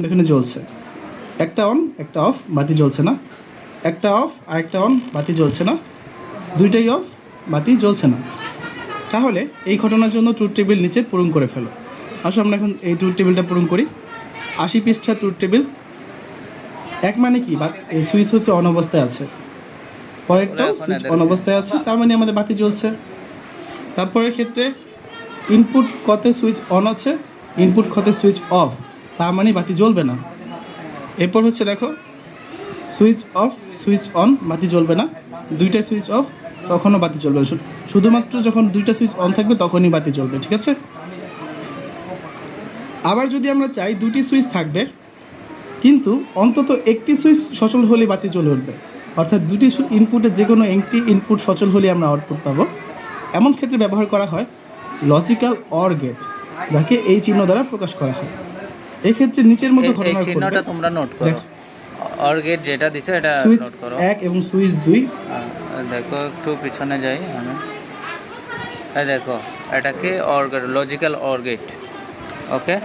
এখানে জ্বলছে, একটা অন একটা অফ, বাতি জ্বলছে না, একটা অফ আর একটা অন, বাতি জ্বলছে না, দুইটাই অফ, বাতি জ্বলছে না। তাহলে এই ঘটনার জন্য ট্রুথ টেবিল নিচে পূরণ করে ফেলো। আসো আমরা এখন এই ট্রুথ টেবিলটা পূরণ করি। 80 পৃষ্ঠা ট্রুথ টেবিল। এক মানে কি, এই সুইচ হচ্ছে অন অবস্থায় আছে, পরেরটাও সুইচ অন অবস্থায় আছে, তার মানে আমাদের বাতি জ্বলছে। তারপরের ক্ষেত্রে ইনপুট কতে সুইচ অন আছে, ইনপুট কতে সুইচ অফ, তার মানে বাতি জ্বলবে না। এরপর হচ্ছে দেখো সুইচ অফ সুইচ অন, বাতি জ্বলবে না, দুইটা সুইচ অফ তখনও বাতি জ্বলবে না, শুধুমাত্র যখন দুইটা সুইচ অন থাকবে তখনই বাতি জ্বলবে, ঠিক আছে। আবার যদি আমরা চাই দুটি সুইচ থাকবে কিন্তু অন্তত একটি সুইচ সচল হলে বাতি জ্বলে উঠবে, অর্থাৎ দুটি ইনপুটের যে কোনো একটি ইনপুট সচল হলে আমরা আউটপুট পাবো, এমন ক্ষেত্রে ব্যবহার করা হয় লজিক্যাল অর গেট, যাকে এই চিহ্ন দ্বারা প্রকাশ করা হয়। এক্ষেত্রে নিচের মতো ঘটনা চিহ্নটা তোমরা নোট করো, অর গেট যেটা দিছো এটা নোট করো। সুইচ 1 এবং সুইচ 2, দেখো একটু পিছনে যাই আমি, এই দেখো এটাকে or gate, logical or gate, okay.